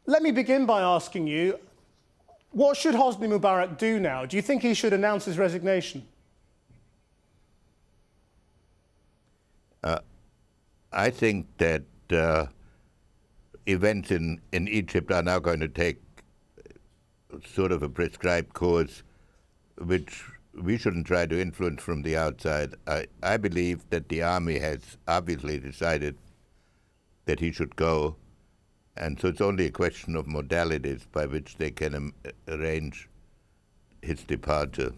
Let me begin by asking you, what should Hosni Mubarak do now? Do you think he should announce his resignation? I think that events in Egypt are now going to take sort of a prescribed course, which we shouldn't try to influence from the outside. I believe that the army has obviously decided that he should go, and so it's only a question of modalities by which they can arrange his departure.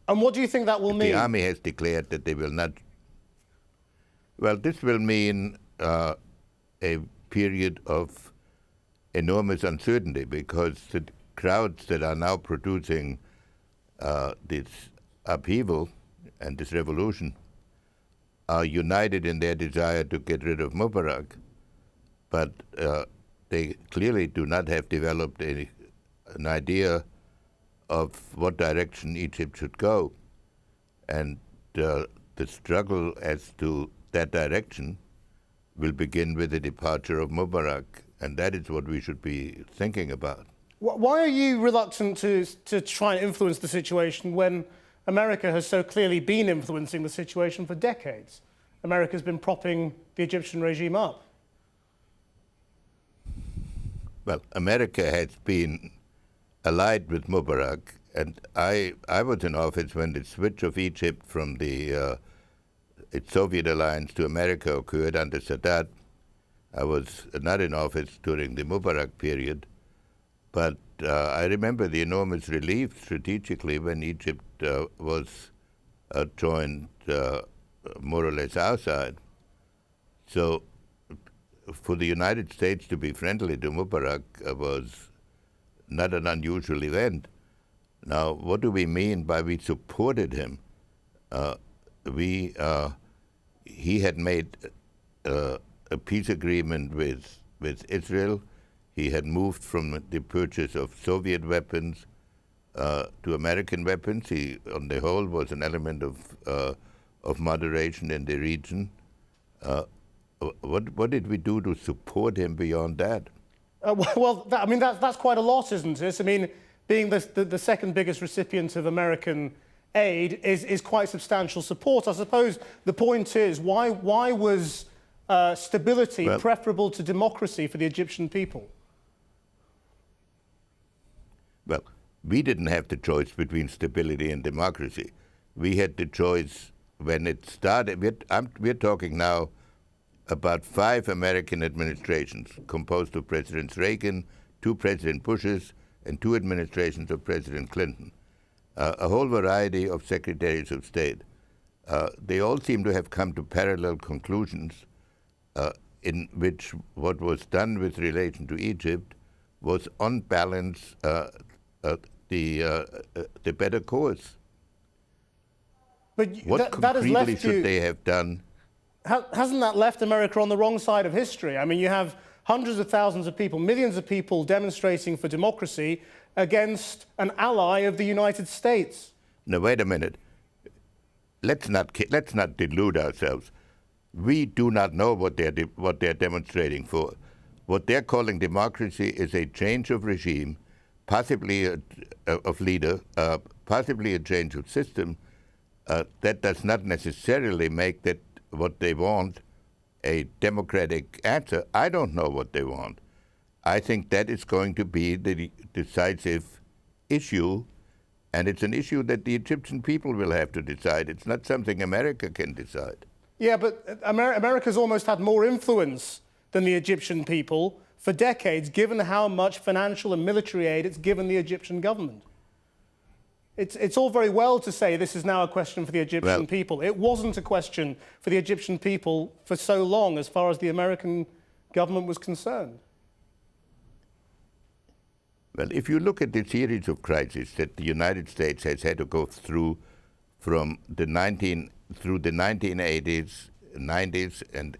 And what do you think that will mean? The army has declared that they will not. Well, this will mean a period of enormous uncertainty, because the crowds that are now producing this upheaval and this revolution are united in their desire to get rid of Mubarak, but they clearly do not have developed an idea of what direction Egypt should go. And the struggle as to that direction will begin with the departure of Mubarak, and that is what we should be thinking about. Why are you reluctant to try and influence the situation when America has so clearly been influencing the situation for decades? America's been propping the Egyptian regime up. Well, America has been allied with Mubarak, and I was in office when the switch of Egypt from its Soviet alliance to America occurred under Sadat. I was not in office during the Mubarak period, but I remember the enormous relief strategically when Egypt was joined more or less our side. So for the United States to be friendly to Mubarak was not an unusual event. Now, what do we mean by we supported him? He had made a peace agreement with Israel. He had moved from the purchase of Soviet weapons to American weapons. He, on the whole, was an element of moderation in the region. What did we do to support him beyond that? That's quite a lot, isn't it? I mean, being the second biggest recipient of American aid is quite substantial support. I suppose the point is, why was stability preferable to democracy for the Egyptian people? Well, we didn't have the choice between stability and democracy. We had the choice when it started. We're talking now about 5 American administrations composed of Presidents Reagan, 2 President Bushes, and 2 administrations of President Clinton. A whole variety of secretaries of state. They all seem to have come to parallel conclusions in which what was done with relation to Egypt was on balance the better course. But what concretely should they have done? Hasn't that left America on the wrong side of history? I mean, you have hundreds of thousands of people, millions of people demonstrating for democracy against an ally of the United States. Now, wait a minute. Let's not delude ourselves. We do not know what they're demonstrating for. What they're calling democracy is a change of regime, possibly of leader, possibly a change of system. That does not necessarily make that what they want a democratic answer. I don't know what they want. I think that is going to be the decisive issue, and it's an issue that the Egyptian people will have to decide. It's not something America can decide. Yeah, but America's almost had more influence than the Egyptian people for decades, given how much financial and military aid it's given the Egyptian government. It's all very well to say this is now a question for the Egyptian people. It wasn't a question for the Egyptian people for so long as far as the American government was concerned. Well, if you look at the series of crises that the United States has had to go through from the 1980s, 90s, and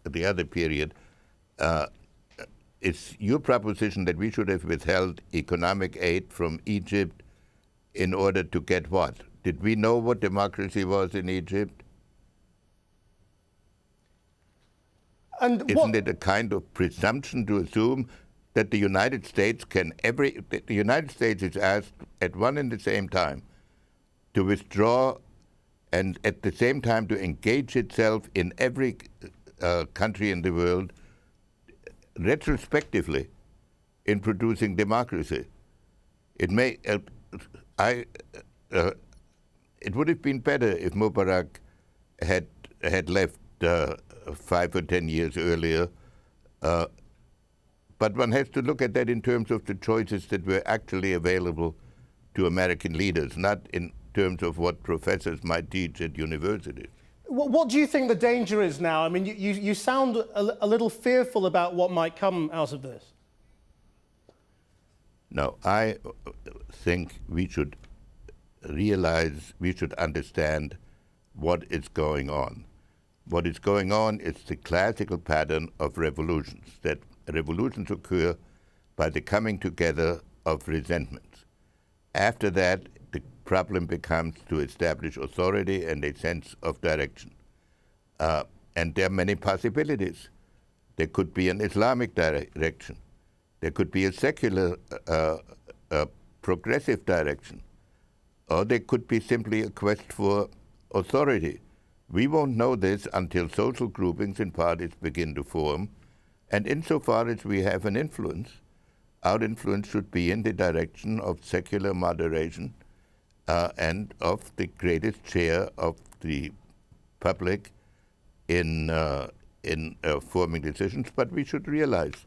the other period, it's your proposition that we should have withheld economic aid from Egypt in order to get what? Did we know what democracy was in Egypt? And Isn't it a kind of presumption to assume that the United States the United States is asked at one and the same time to withdraw and at the same time to engage itself in every country in the world retrospectively in producing democracy. It would have been better if Mubarak had left 5 or 10 years earlier. But one has to look at that in terms of the choices that were actually available to American leaders, not in terms of what professors might teach at universities. What do you think the danger is now? I mean, you sound a little fearful about what might come out of this. No, I think we should realize, we should understand what is going on. What is going on is the classical pattern of revolutions, that revolutions occur by the coming together of resentments. After that, the problem becomes to establish authority and a sense of direction. And there are many possibilities. There could be an Islamic direction. There could be a secular, progressive direction. Or there could be simply a quest for authority. We won't know this until social groupings and parties begin to form. And insofar as we have an influence, our influence should be in the direction of secular moderation and of the greatest share of the public in forming decisions. But we should realize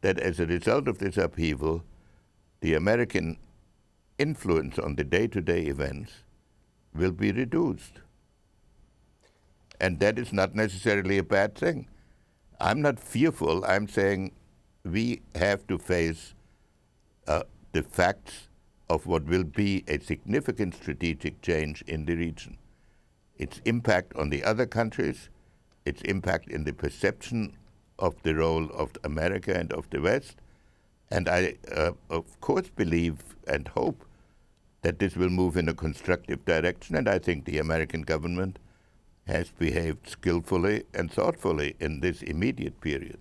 that as a result of this upheaval, the American influence on the day-to-day events will be reduced. And that is not necessarily a bad thing. I'm not fearful. I'm saying we have to face the facts of what will be a significant strategic change in the region. Its impact on the other countries, its impact in the perception of the role of America and of the West. And I, of course, believe and hope that this will move in a constructive direction. And I think the American government has behaved skillfully and thoughtfully in this immediate period.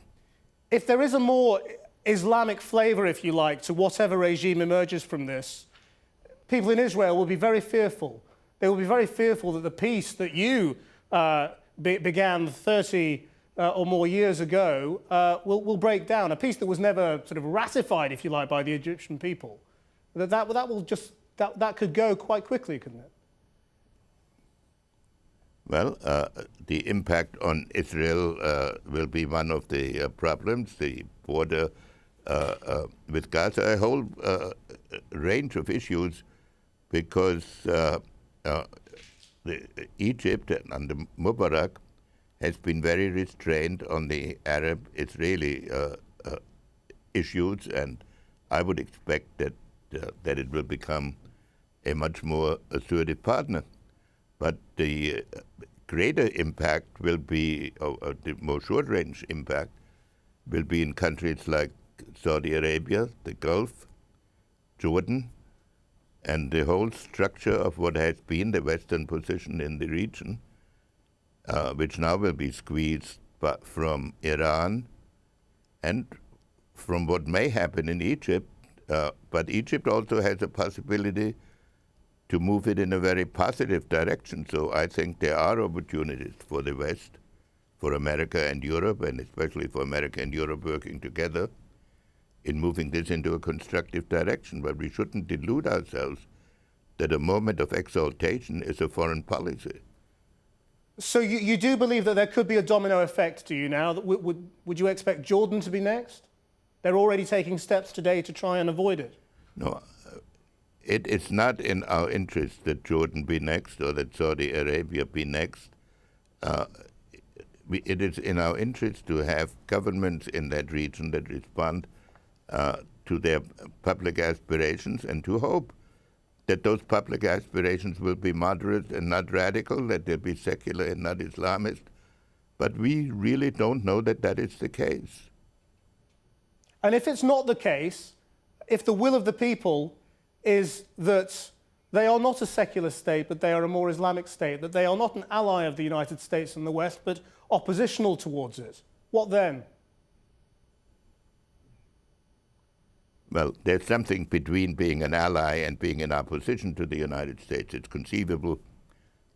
If there is a more Islamic flavor, if you like, to whatever regime emerges from this, people in Israel will be very fearful. They will be very fearful that the peace that you began 30 or more years ago will break down. A peace that was never sort of ratified, if you like, by the Egyptian people. That could go quite quickly, couldn't it? Well, the impact on Israel will be one of the problems, the border with Gaza, a whole range of issues, because Egypt under Mubarak has been very restrained on the Arab-Israeli issues, and I would expect that it will become a much more assertive partner. But the greater impact will be, the more short-range impact, will be in countries like Saudi Arabia, the Gulf, Jordan, and the whole structure of what has been the Western position in the region, which now will be squeezed from Iran and from what may happen in Egypt. But Egypt also has a possibility to move it in a very positive direction. So I think there are opportunities for the West, for America and Europe, and especially for America and Europe working together in moving this into a constructive direction. But we shouldn't delude ourselves that a moment of exaltation is a foreign policy. So you do believe that there could be a domino effect, do you now? Would you expect Jordan to be next? They're already taking steps today to try and avoid it. No, it is not in our interest that Jordan be next or that Saudi Arabia be next. It is in our interest to have governments in that region that respond to their public aspirations, and to hope that those public aspirations will be moderate and not radical, that they'll be secular and not Islamist. But we really don't know that that is the case. And if it's not the case, if the will of the people is that they are not a secular state, but they are a more Islamic state, that they are not an ally of the United States and the West, but oppositional towards it, what then? Well, there's something between being an ally and being in opposition to the United States. It's conceivable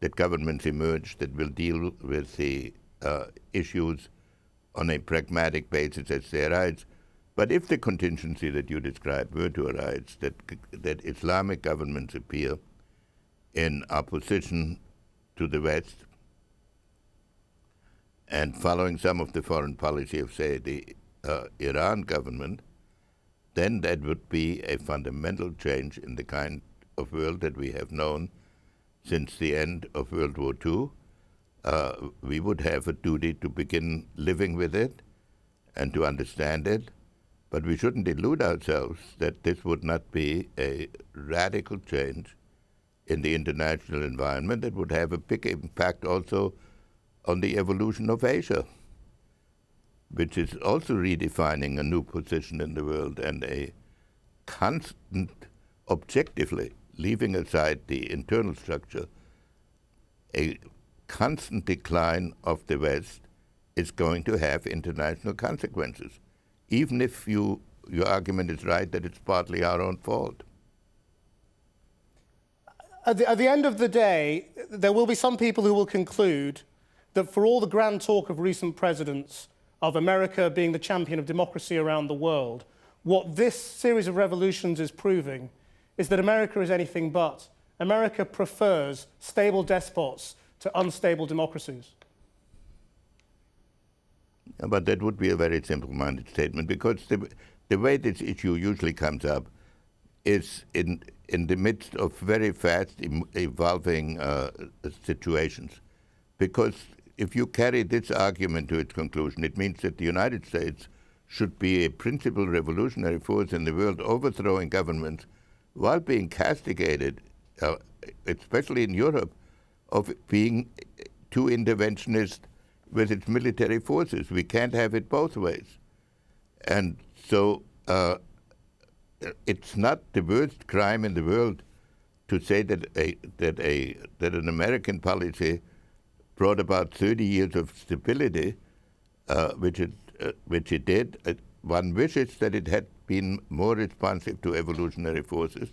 that governments emerge that will deal with the issues on a pragmatic basis as they arise. But if the contingency that you described were to arise, that Islamic governments appear in opposition to the West and following some of the foreign policy of, say, the Iran government, then that would be a fundamental change in the kind of world that we have known since the end of World War II. We would have a duty to begin living with it and to understand it, but we shouldn't delude ourselves that this would not be a radical change in the international environment that would have a big impact also on the evolution of Asia, which is also redefining a new position in the world and a constant, objectively, leaving aside the internal structure, a constant decline of the West is going to have international consequences, even if your argument is right that it's partly our own fault. At the end of the day, there will be some people who will conclude that for all the grand talk of recent presidents of America being the champion of democracy around the world, what this series of revolutions is proving is that America is anything but. America prefers stable despots to unstable democracies. But that would be a very simple-minded statement, because the way this issue usually comes up is in the midst of very fast evolving situations. Because if you carry this argument to its conclusion, it means that the United States should be a principal revolutionary force in the world, overthrowing governments while being castigated, especially in Europe, of being too interventionist with its military forces. We can't have it both ways. And so it's not the worst crime in the world to say that an American policy brought about 30 years of stability, which it did. One wishes that it had been more responsive to evolutionary forces.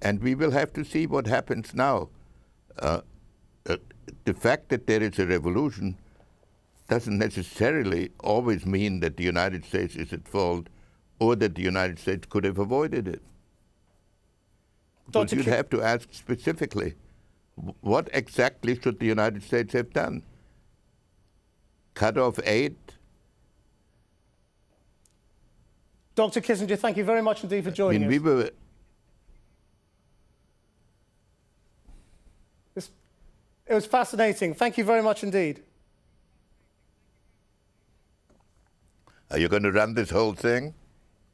And we will have to see what happens now. The fact that there is a revolution doesn't necessarily always mean that the United States is at fault or that the United States could have avoided it. But you'd have to ask specifically, what exactly should the United States have done? Cut off aid? Dr. Kissinger, thank you very much indeed for joining us. It was fascinating. Thank you very much indeed. Are you going to run this whole thing?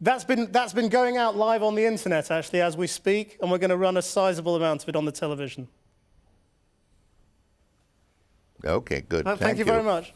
That's been going out live on the internet, actually, as we speak, and we're going to run a sizable amount of it on the television. Okay, good. Thank you very much.